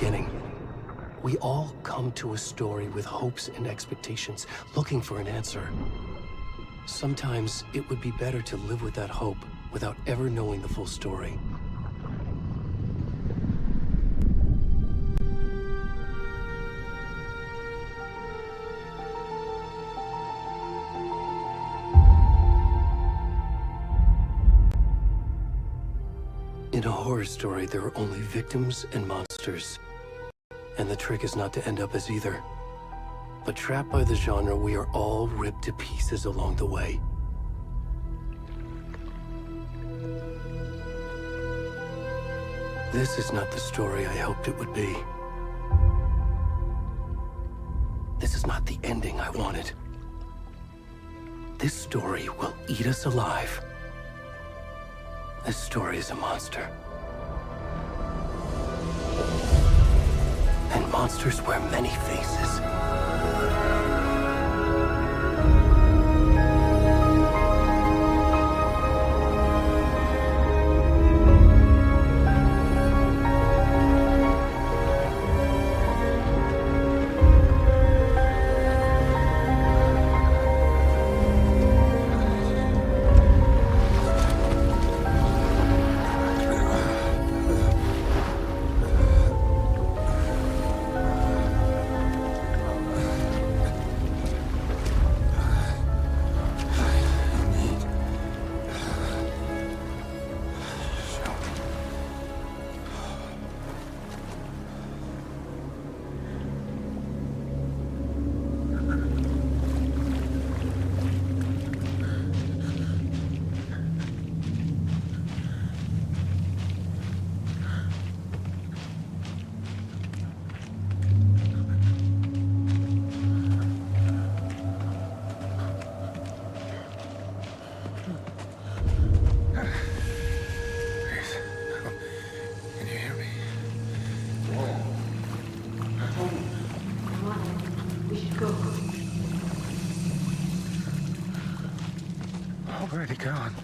beginning. We all come to a story with hopes and expectations, looking for an answer. Sometimes it would be better to live with that hope without ever knowing the full story. In a horror story, there are only victims and monsters. And the trick is not to end up as either. But trapped by the genre, we are all ripped to pieces along the way. This is not the story I hoped it would be. This is not the ending I wanted. This story will eat us alive. This story is a monster. And monsters wear many faces. Where'd he gone?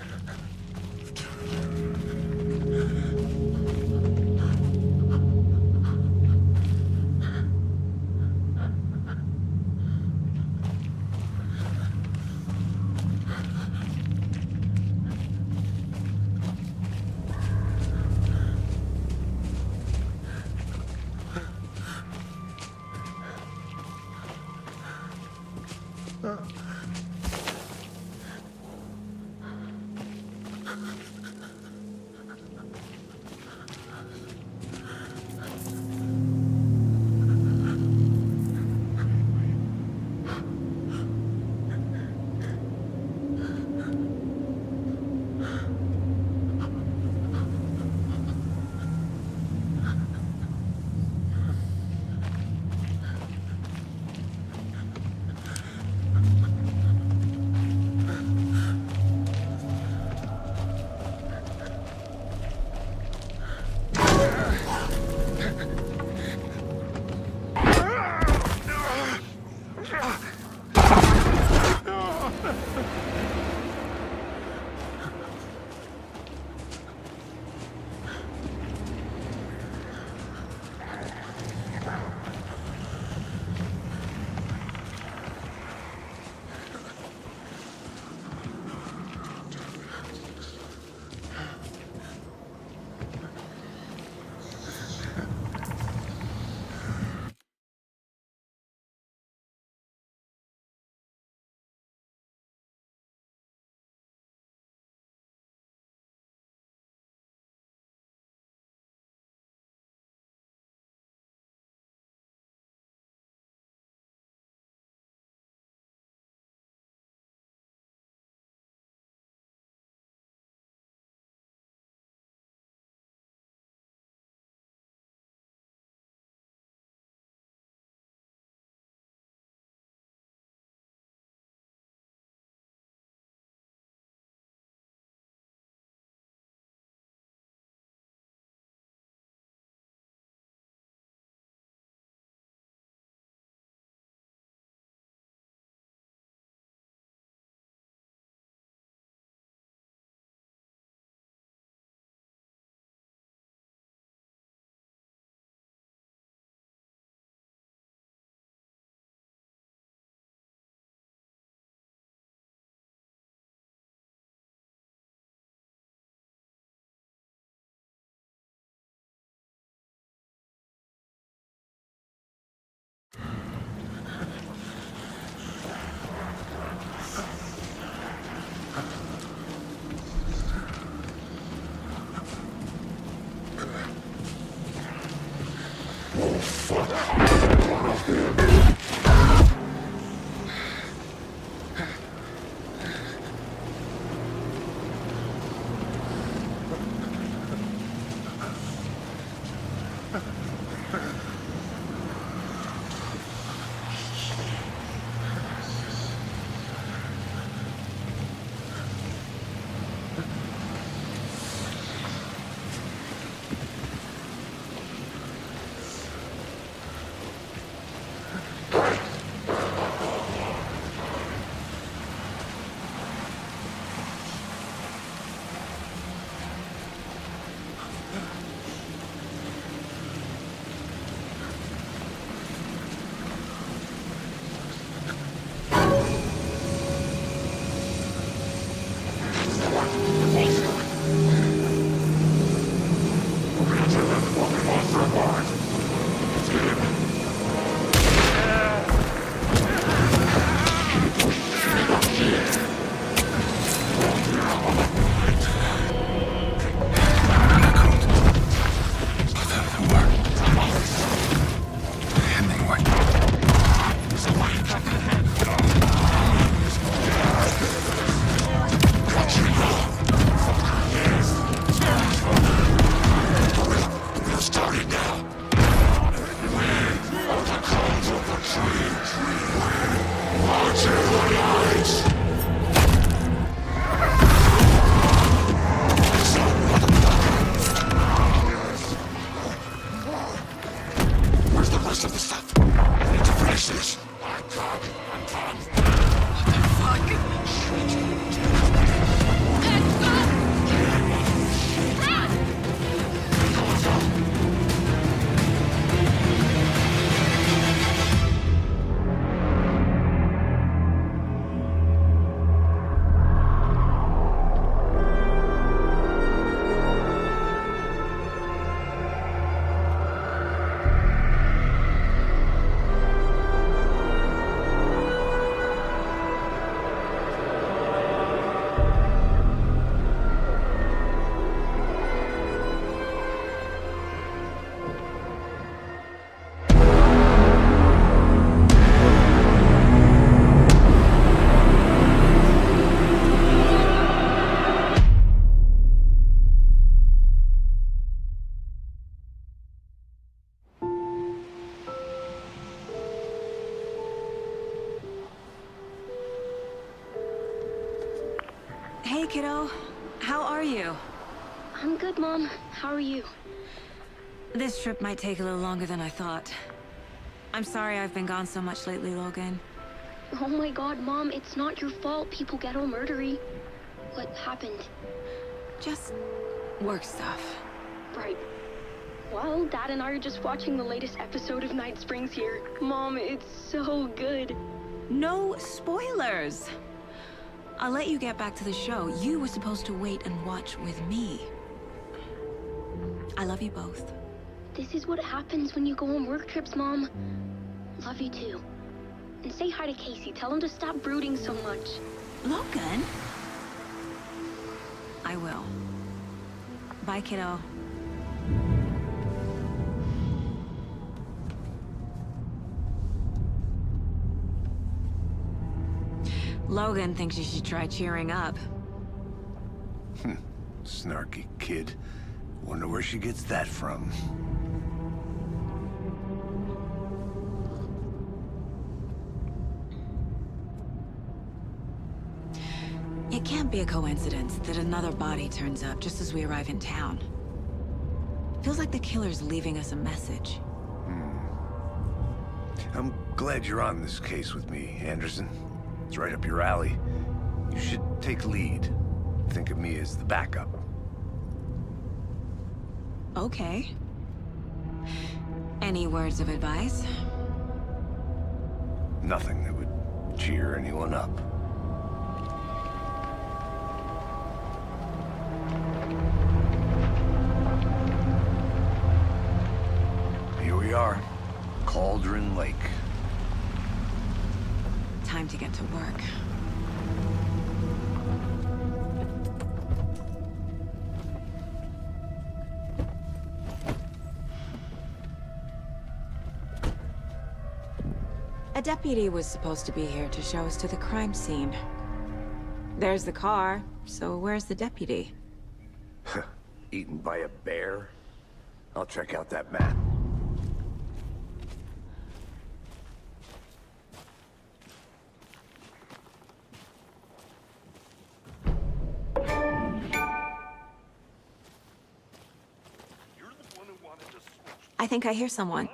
Hey, kiddo. How are you? I'm good, Mom. How are you? This trip might take a little longer than I thought. I'm sorry I've been gone so much lately, Logan. Oh my god, Mom, it's not your fault people get all murdery. What happened? Just work stuff. Right. Well, Dad and I are just watching the latest episode of Night Springs here. Mom, it's so good. No spoilers! I'll let you get back to the show. You were supposed to wait and watch with me. I love you both. This is what happens when you go on work trips, Mom. Love you too. And say hi to Casey. Tell him to stop brooding so much. Logan? I will. Bye, kiddo. Logan thinks you should try cheering up. Snarky kid. Wonder where she gets that from. It can't be a coincidence that another body turns up just as we arrive in town. Feels like the killer's leaving us a message. I'm glad you're on this case with me, Anderson. It's right up your alley. You should take lead. Think of me as the backup. Okay. Any words of advice? Nothing that would cheer anyone up. Here we are. Cauldron Lake. Time to get to work. A deputy was supposed to be here to show us to the crime scene. There's the car, so where's the deputy? Eaten by a bear? I'll check out that map. I think I hear someone.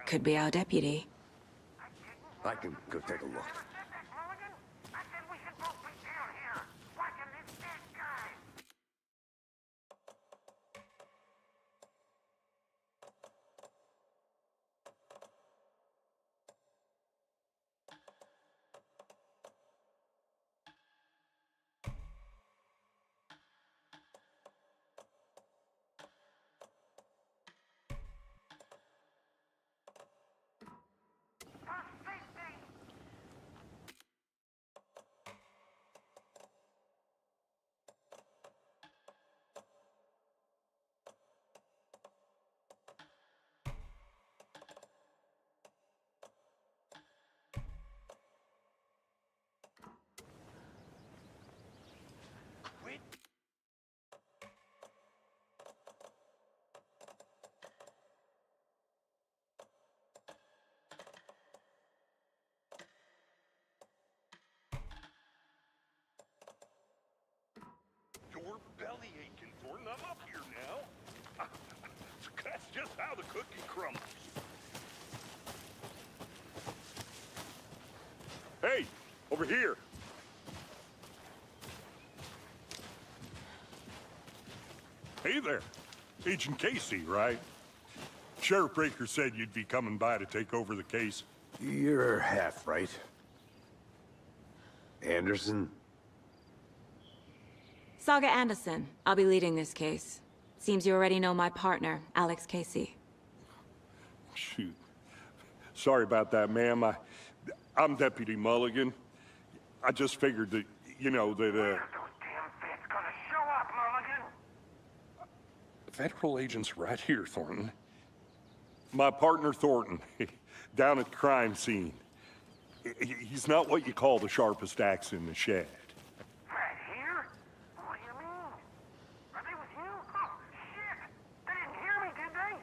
Could be our deputy. I can go take a look. Hey, over here. Hey there. Agent Casey, right? Sheriff Breaker said you'd be coming by to take over the case. You're half right. Anderson? Saga Anderson. I'll be leading this case. Seems you already know my partner, Alex Casey. Shoot. Sorry about that, ma'am. I'm Deputy Mulligan. I just figured that, you know, that, Those damn feds gonna show up, Mulligan? Federal agent's right here, Thornton. My partner, Thornton, down at the crime scene. He's not what you call the sharpest axe in the shed. Right here? What do you mean? Are they with you? Oh, shit! They didn't hear me, did they?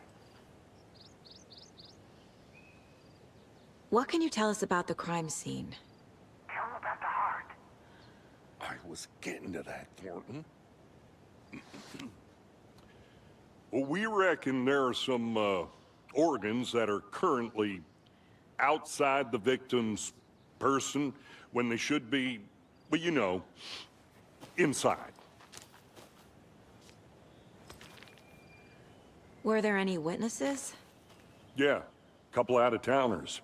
What can you tell us about the crime scene? Tell them about the heart. I was getting to that, Thornton. Well, we reckon there are some, organs that are currently outside the victim's person when they should be, well, you know, inside. Were there any witnesses? Yeah, a couple out-of-towners.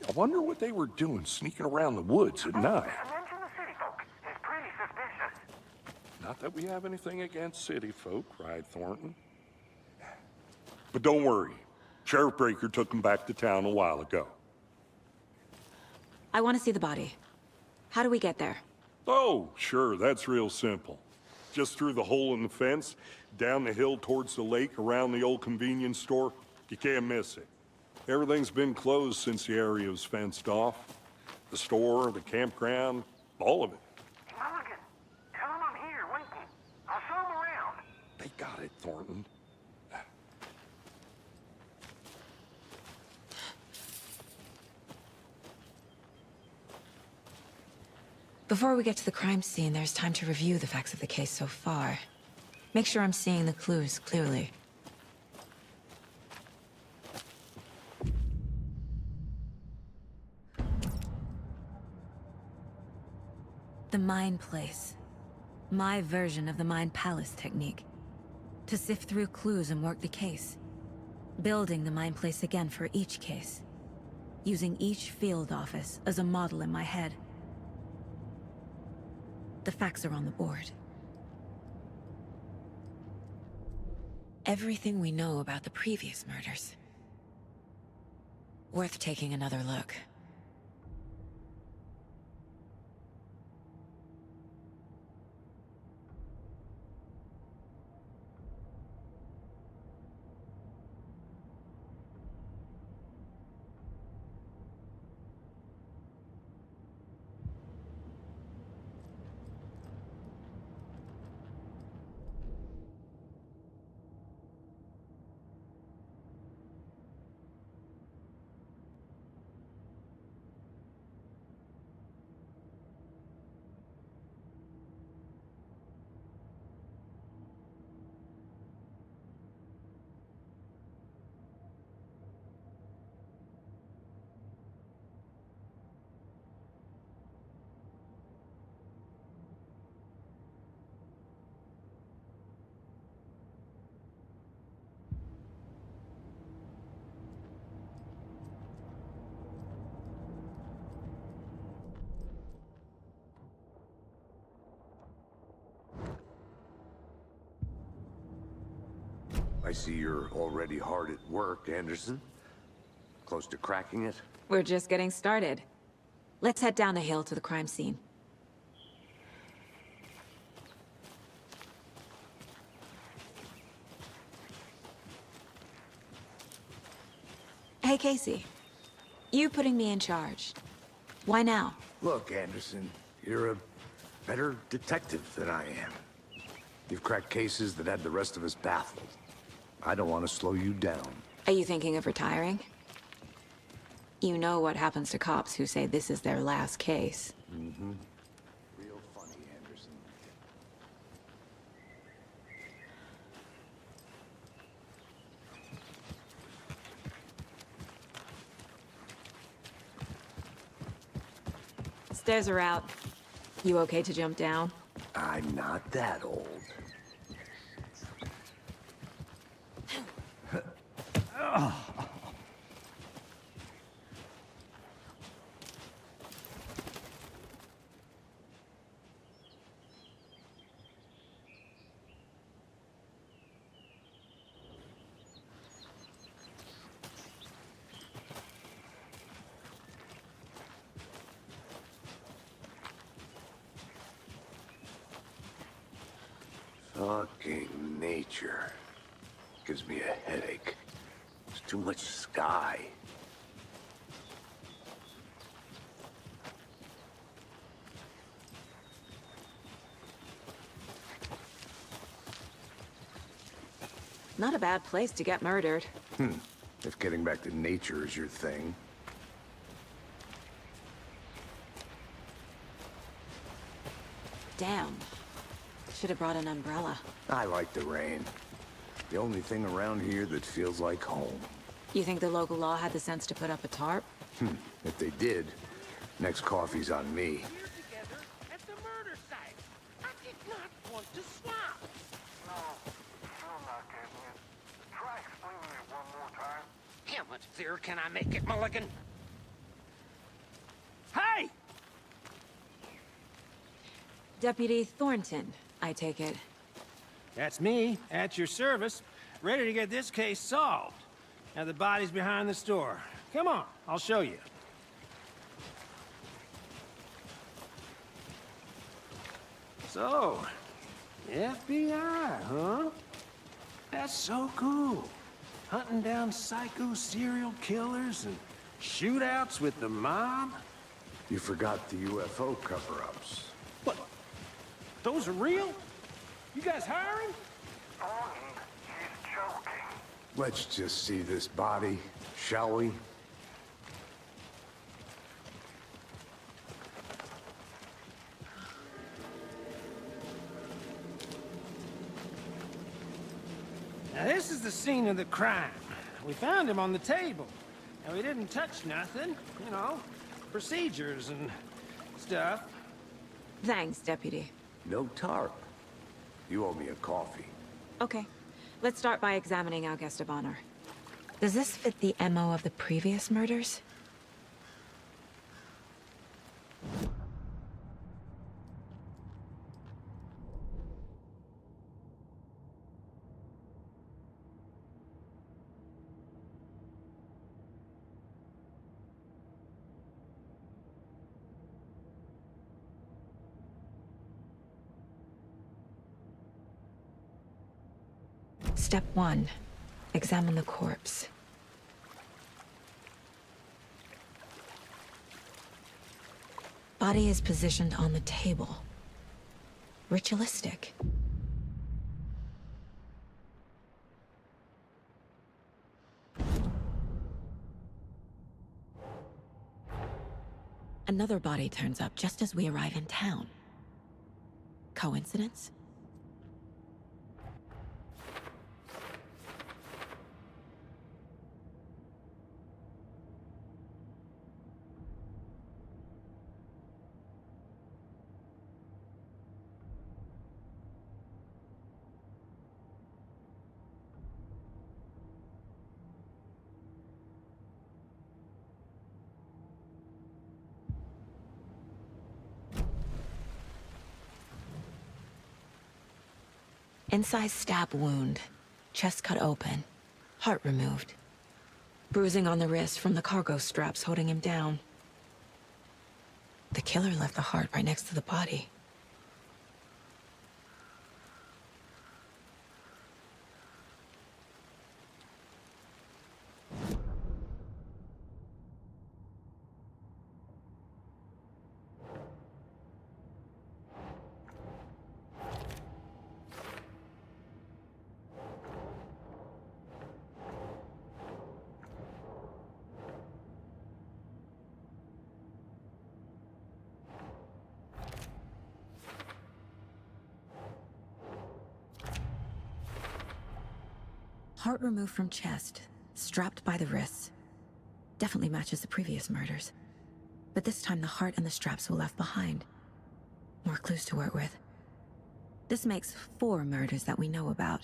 I wonder what they were doing sneaking around the woods at night. Mention the city folk. It's pretty suspicious. Not that we have anything against city folk, cried Thornton. But don't worry. Sheriff Breaker took them back to town a while ago. I want to see the body. How do we get there? Oh, sure, that's real simple. Just through the hole in the fence, down the hill towards the lake, around the old convenience store. You can't miss it. Everything's been closed since the area was fenced off. The store, the campground, all of it. Mulligan, tell them I'm here, waiting. I'll show them around. They got it, Thornton. Before we get to the crime scene, there's time to review the facts of the case so far. Make sure I'm seeing the clues clearly. The Mind Place. My version of the Mind Palace technique. To sift through clues and work the case. Building the Mind Place again for each case. Using each field office as a model in my head. The facts are on the board. Everything we know about the previous murders. Worth taking another look. I see you're already hard at work, Anderson. Close to cracking it? We're just getting started. Let's head down the hill to the crime scene. Hey, Casey. You putting me in charge. Why now? Look, Anderson, you're a better detective than I am. You've cracked cases that had the rest of us baffled. I don't want to slow you down. Are you thinking of retiring? You know what happens to cops who say this is their last case. Mm-hmm. Real funny, Anderson. Stairs are out. You okay to jump down? I'm not that old. Fucking nature. Gives me a headache. There's too much sky. Not a bad place to get murdered. If getting back to nature is your thing. Damn. Should have brought an umbrella. I like the rain. The only thing around here that feels like home. You think the local law had the sense to put up a tarp? If they did, next coffee's on me. Here together at the murder site. I did not want to swap. No, still not getting it. Try explaining it one more time. How much clearer can I make it, Mulligan? Hey! Deputy Thornton, I take it. That's me, at your service, ready to get this case solved. Now the body's behind the store. Come on, I'll show you. So, FBI, huh? That's so cool. Hunting down psycho serial killers and shootouts with the mob? You forgot the UFO cover-ups. What? Those are real? You guys hiring? Bonnie, she's joking. Let's just see this body, shall we? Now this is the scene of the crime. We found him on the table. And we didn't touch nothing, you know, procedures and stuff. Thanks, Deputy. No tarp. You owe me a coffee. Okay. Let's start by examining our guest of honor. Does this fit the MO of the previous murders? Step 1. Examine the corpse. Body is positioned on the table. Ritualistic. Another body turns up just as we arrive in town. Coincidence? Incised stab wound. Chest cut open. Heart removed. Bruising on the wrist from the cargo straps holding him down. The killer left the heart right next to the body. Heart removed from chest, strapped by the wrists. Definitely matches the previous murders. But this time the heart and the straps were left behind. More clues to work with. This makes 4 murders that we know about.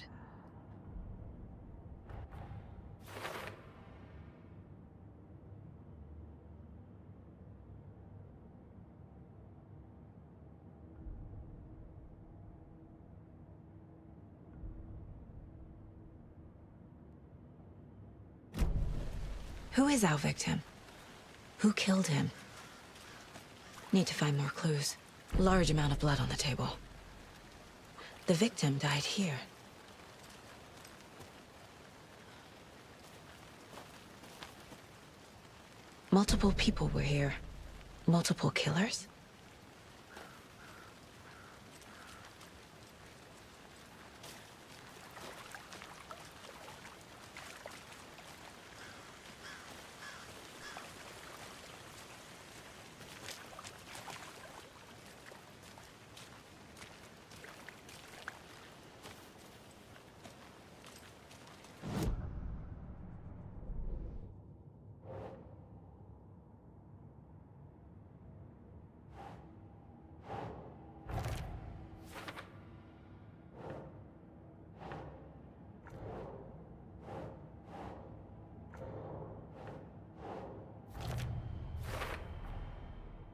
Who is our victim? Who killed him? Need to find more clues. Large amount of blood on the table. The victim died here. Multiple people were here. Multiple killers?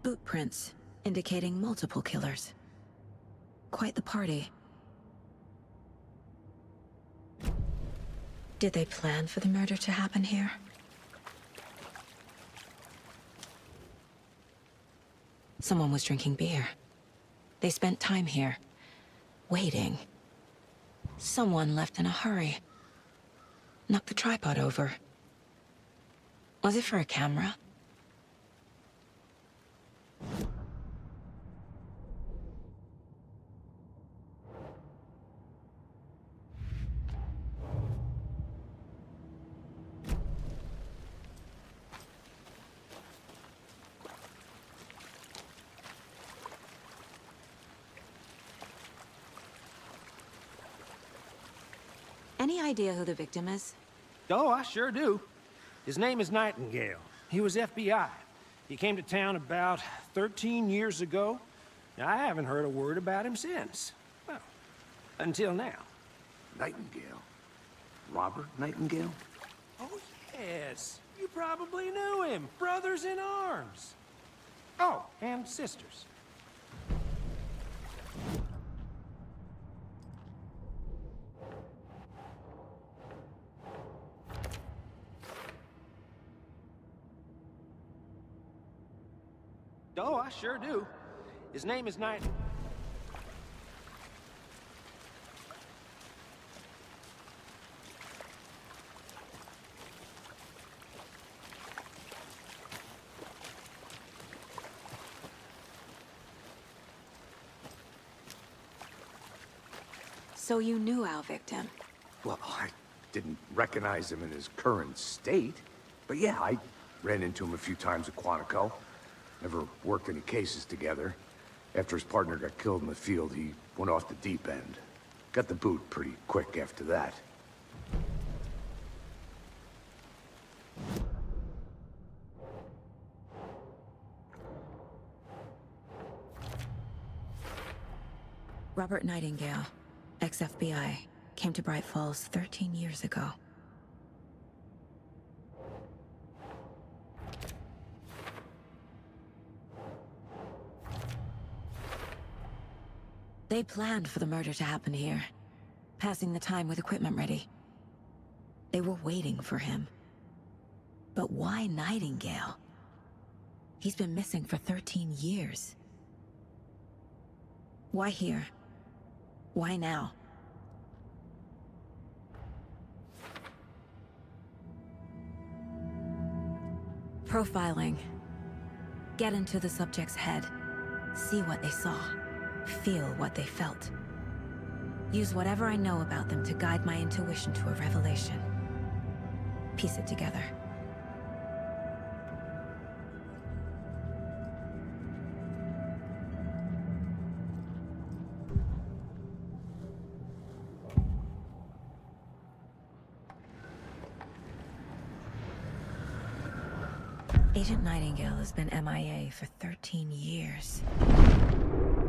Boot prints, indicating multiple killers. Quite the party. Did they plan for the murder to happen here? Someone was drinking beer. They spent time here, waiting. Someone left in a hurry. Knocked the tripod over. Was it for a camera? Any idea who the victim is? Oh, I sure do. His name is Nightingale. He was FBI. He came to town about 13 years ago. I haven't heard a word about him since. Well, until now. Nightingale? Robert Nightingale? Oh, yes. You probably knew him. Brothers in arms. Oh, and sisters. Oh, I sure do. His name is Night. So you knew our victim? Well, I didn't recognize him in his current state. But yeah, I ran into him a few times at Quantico. Never worked any cases together. After his partner got killed in the field, he went off the deep end. Got the boot pretty quick after that. Robert Nightingale, ex-FBI, came to Bright Falls 13 years ago. They planned for the murder to happen here, passing the time with equipment ready. They were waiting for him. But why Nightingale? He's been missing for 13 years. Why here? Why now? Profiling. Get into the subject's head. See what they saw. Feel what they felt. Use whatever I know about them to guide my intuition to a revelation. Piece it together. Agent Nightingale has been MIA for 13 years.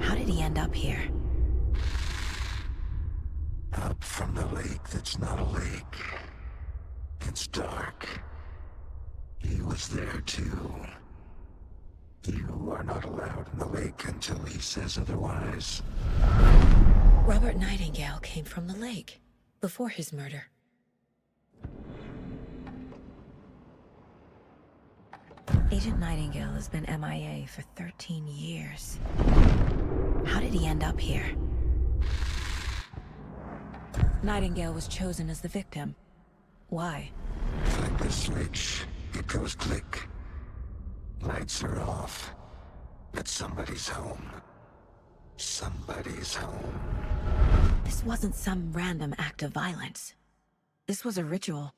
How did he end up here? Up from the lake that's not a lake. It's dark. He was there too. You are not allowed in the lake until he says otherwise. Robert Nightingale came from the lake, before his murder. Agent Nightingale has been MIA for 13 years. How did he end up here? Nightingale was chosen as the victim. Why? Flick the switch, it goes click. Lights are off. But somebody's home. Somebody's home. This wasn't some random act of violence. This was a ritual.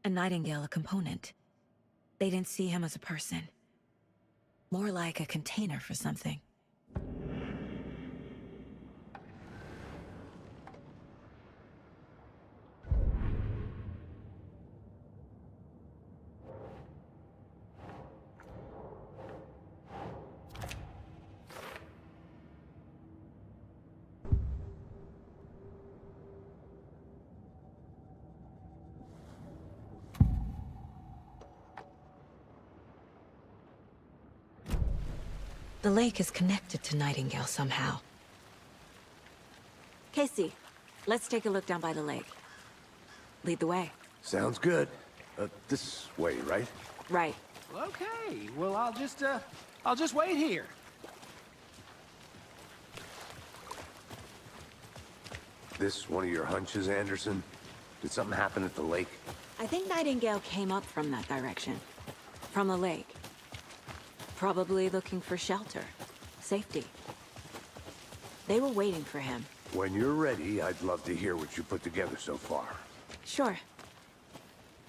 And Nightingale a component. They didn't see him as a person. More like a container for something. The lake is connected to Nightingale somehow. Casey, let's take a look down by the lake. Lead the way. Sounds good. This way, right? Right. Okay, well, I'll just wait here. This one of your hunches, Anderson? Did something happen at the lake? I think Nightingale came up from that direction. From the lake. Probably looking for shelter. Safety. They were waiting for him. When you're ready, I'd love to hear what you put together so far. Sure.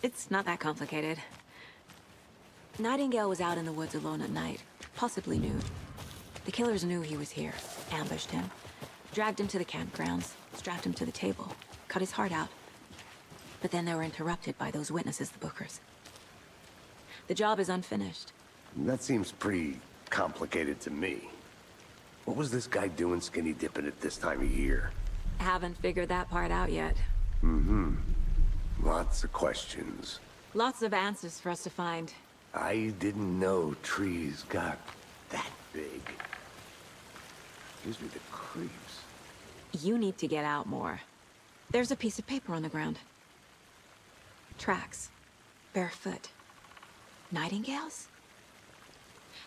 It's not that complicated. Nightingale was out in the woods alone at night, possibly nude. The killers knew he was here, ambushed him, dragged him to the campgrounds, strapped him to the table, cut his heart out. But then they were interrupted by those witnesses, the Bookers. The job is unfinished. That seems pretty complicated to me. What was this guy doing skinny dipping at this time of year? Haven't figured that part out yet. Mm-hmm. Lots of questions. Lots of answers for us to find. I didn't know trees got that big. Gives me the creeps. You need to get out more. There's a piece of paper on the ground. Tracks. Barefoot. Nightingales?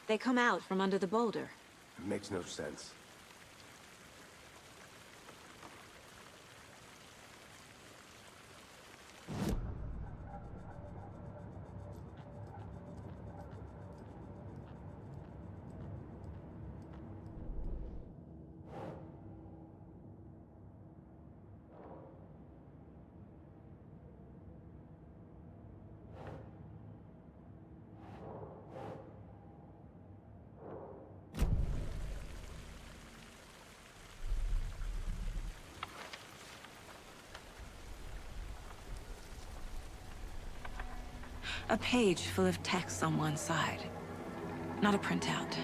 They come out from under the boulder. It makes no sense. A page full of text on one side. Not a printout.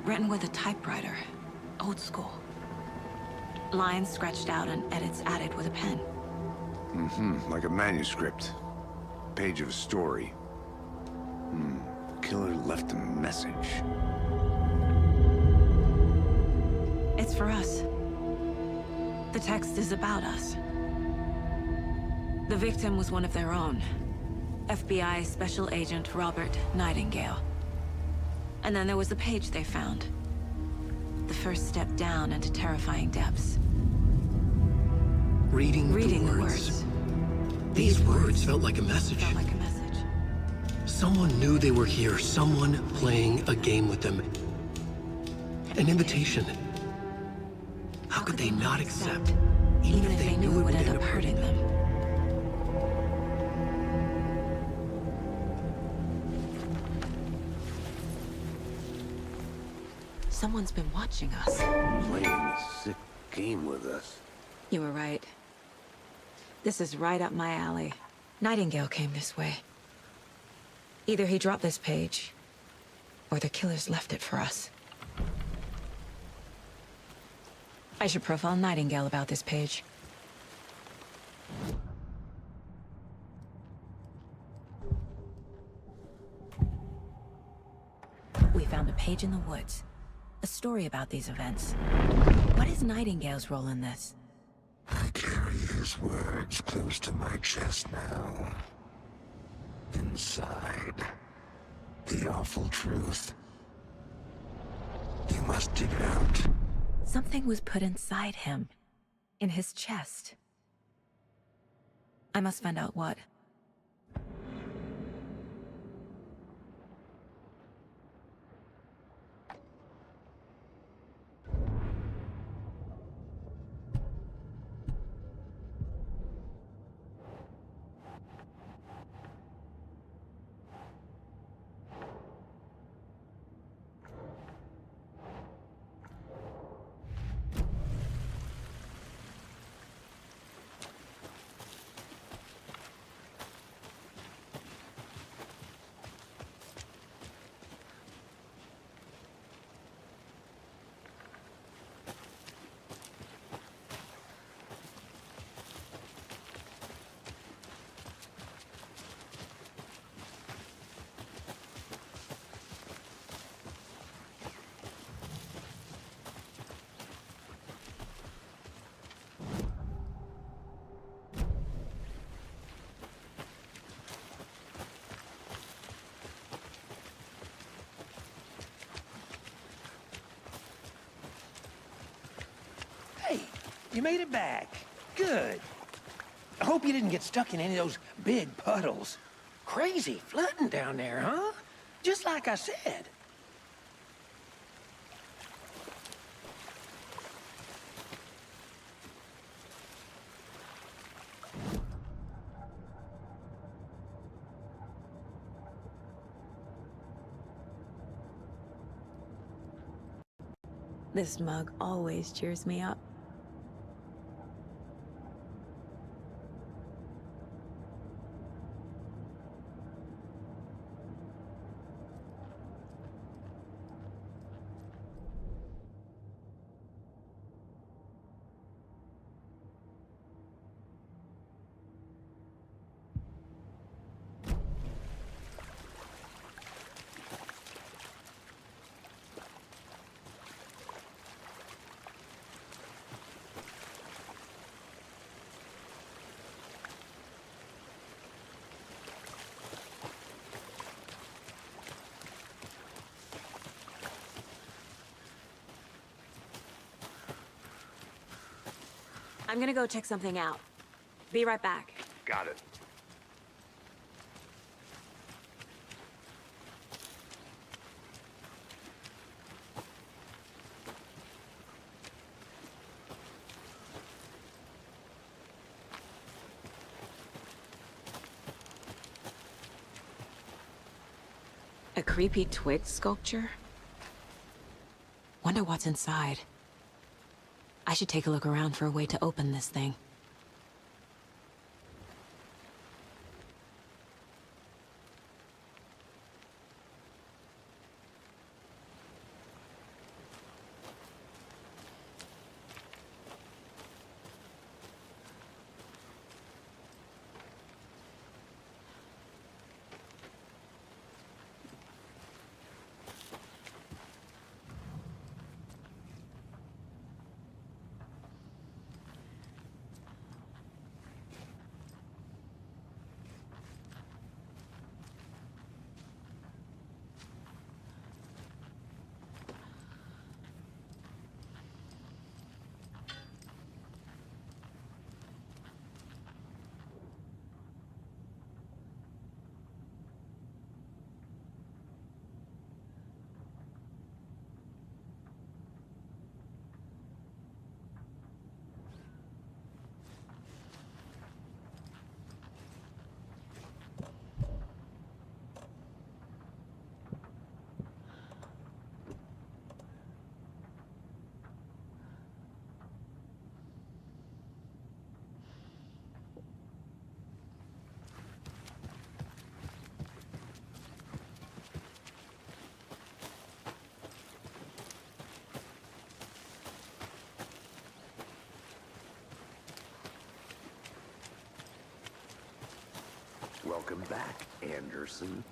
Written with a typewriter. Old school. Lines scratched out and edits added with a pen. Mm-hmm, like a manuscript. Page of a story. The killer left a message. It's for us. The text is about us. The victim was one of their own. FBI Special Agent Robert Nightingale. And then there was the page they found. The first step down into terrifying depths. Reading the words. These words felt like a message. Felt like a message. Someone knew they were here. Someone playing a game with them. An invitation. How could they not accept? Even if they knew it would end up hurting them. Someone's been watching us. Playing a sick game with us. You were right. This is right up my alley. Nightingale came this way. Either he dropped this page, or the killers left it for us. I should profile Nightingale about this page. We found a page in the woods. A story about these events. What is Nightingale's role in this? I carry his words close to my chest now. Inside, the awful truth. You must dig it out. Something was put inside him. In his chest. I must find out what. Hey, you made it back. Good. I hope you didn't get stuck in any of those big puddles. Crazy flooding down there, huh? Just like I said. This mug always cheers me up. I'm gonna go check something out. Be right back. Got it. A creepy twig sculpture? Wonder what's inside. I should take a look around for a way to open this thing. Welcome back, Anderson.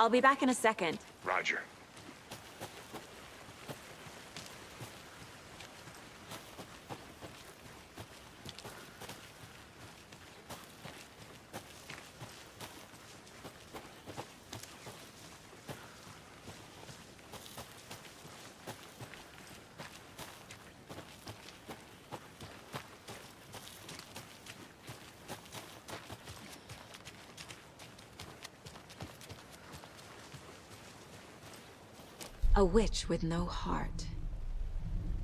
I'll be back in a second. Roger. A witch with no heart.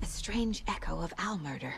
A strange echo of Al murder.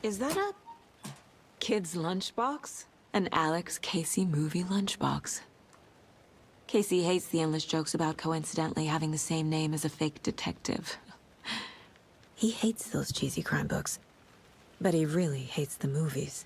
Is that a kid's lunchbox? An Alex Casey movie lunchbox. Casey hates the endless jokes about coincidentally having the same name as a fake detective. He hates those cheesy crime books, but he really hates the movies.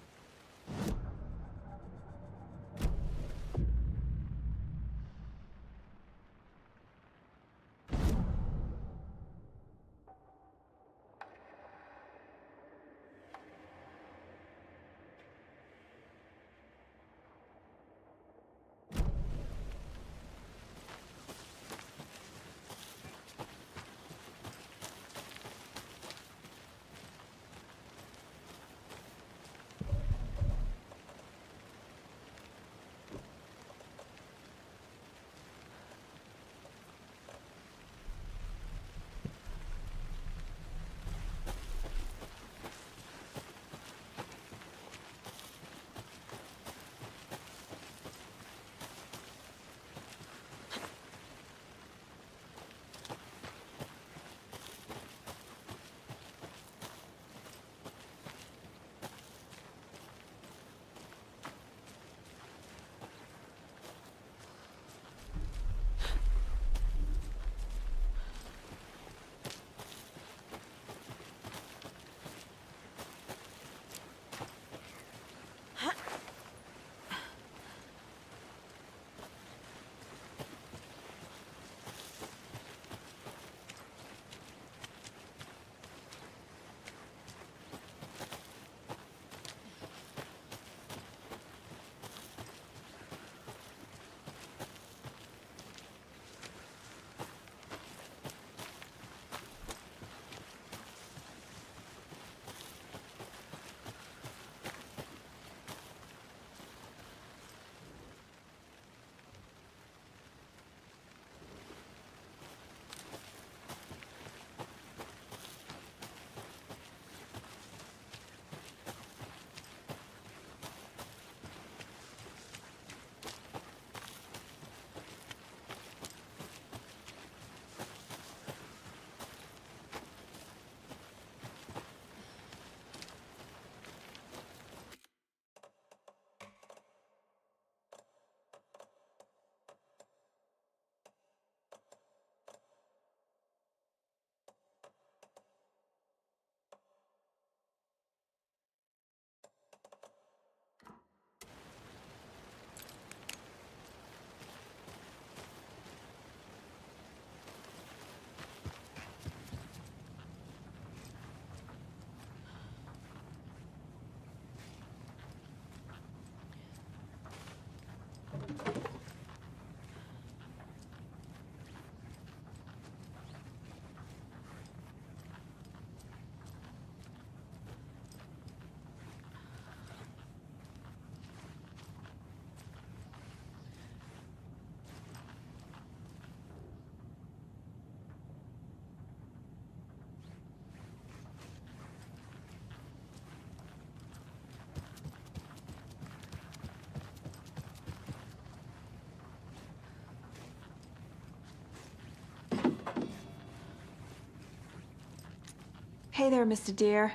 Hey there, Mr. Deer.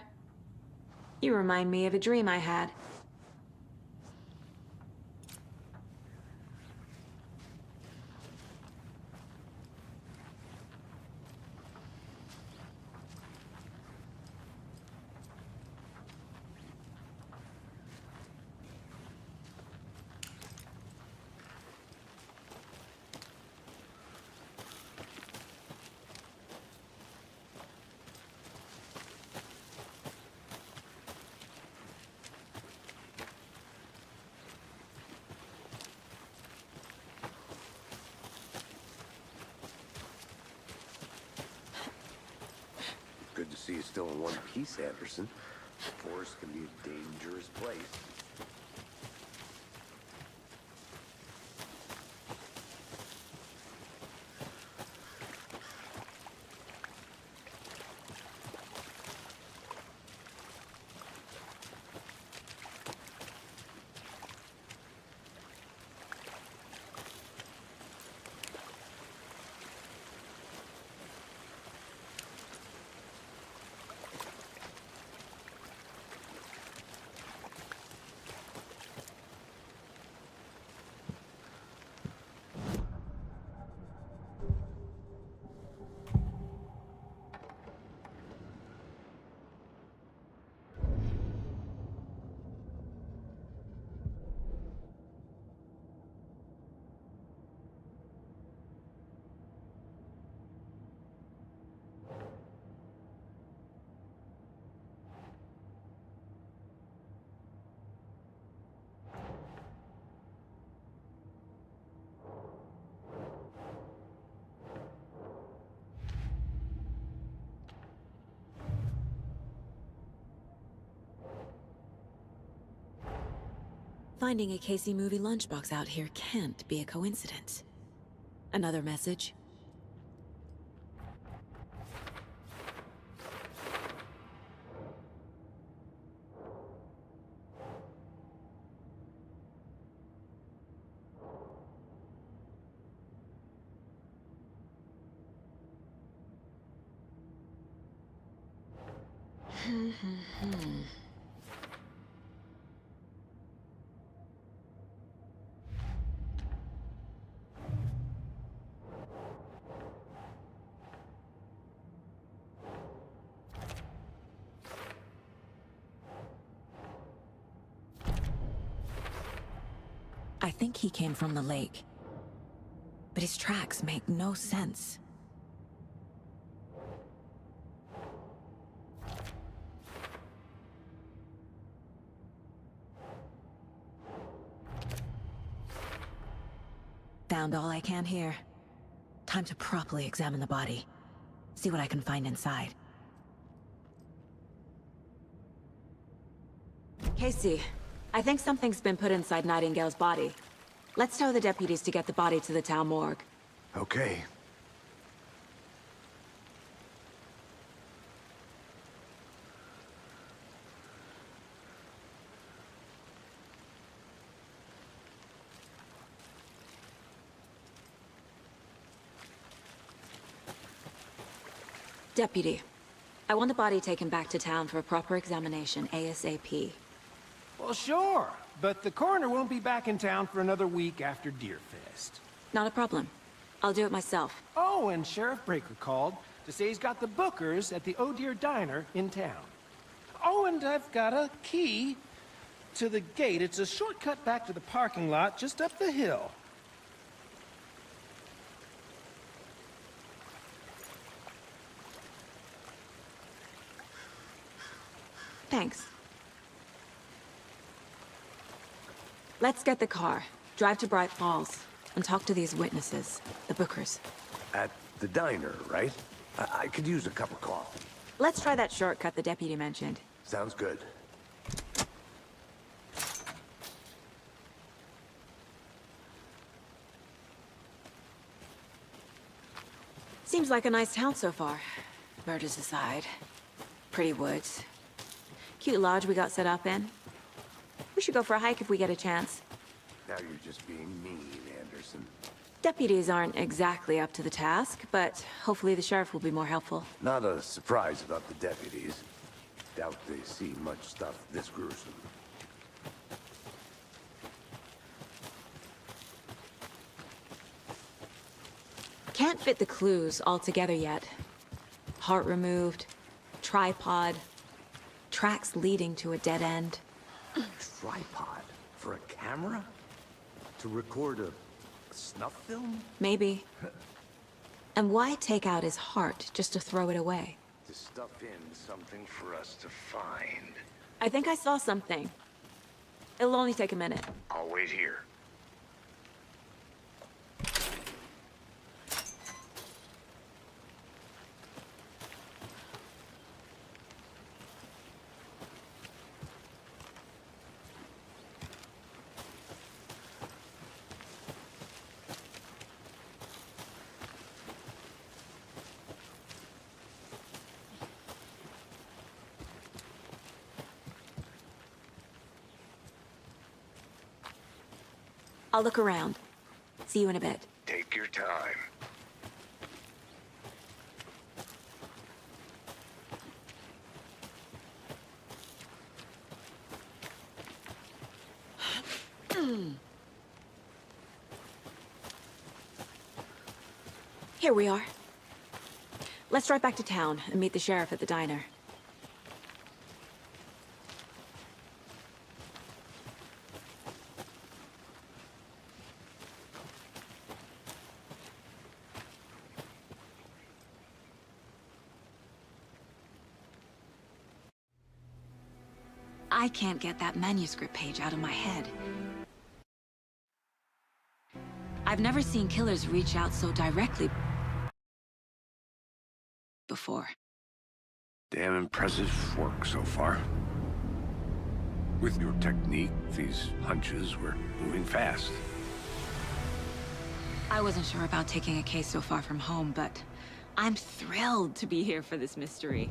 You remind me of a dream I had. Good to see you still in one piece, Anderson. The forest can be a dangerous place. Finding a Casey movie lunchbox out here can't be a coincidence. Another message? I think he came from the lake. But his tracks make no sense. Found all I can here. Time to properly examine the body. See what I can find inside. Casey, I think something's been put inside Nightingale's body. Let's tell the deputies to get the body to the town morgue. Okay. Deputy, I want the body taken back to town for a proper examination ASAP. Well, sure, but the coroner won't be back in town for another week after Deerfest. Not a problem. I'll do it myself. Oh, and Sheriff Breaker called to say he's got the bookers at the Oh Dear Diner in town. Oh, and I've got a key to the gate. It's a shortcut back to the parking lot just up the hill. Thanks. Let's get the car, drive to Bright Falls, and talk to these witnesses, the Bookers. At the diner, right? I could use a cup of coffee. Let's try that shortcut the deputy mentioned. Sounds good. Seems like a nice town so far. Murders aside. Pretty woods. Cute lodge we got set up in. We should go for a hike if we get a chance. Now you're just being mean, Anderson. Deputies aren't exactly up to the task, but hopefully the sheriff will be more helpful. Not a surprise about the deputies. Doubt they see much stuff this gruesome. Can't fit the clues all together yet. Heart removed, tripod, tracks leading to a dead end. Tripod? For a camera? To record a snuff film? Maybe. And why take out his heart just to throw it away? To stuff in something for us to find. I think I saw something. It'll only take a minute. I'll wait here. I'll look around. See you in a bit. Take your time. Here we are. Let's drive back to town and meet the sheriff at the diner. I can't get that manuscript page out of my head. I've never seen killers reach out so directly before. Damn impressive work so far. With your technique, these hunches were moving fast. I wasn't sure about taking a case so far from home, but I'm thrilled to be here for this mystery.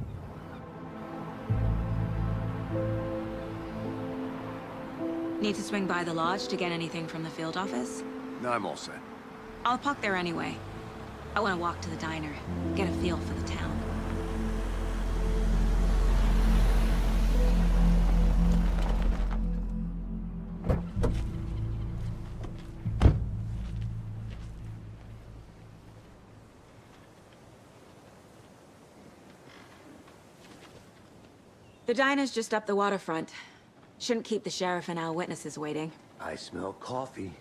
Need to swing by the lodge to get anything from the field office? No, I'm all set. I'll park there anyway. I want to walk to the diner, get a feel for the town. The diner's just up the waterfront. Shouldn't keep the sheriff and our witnesses waiting. I smell coffee.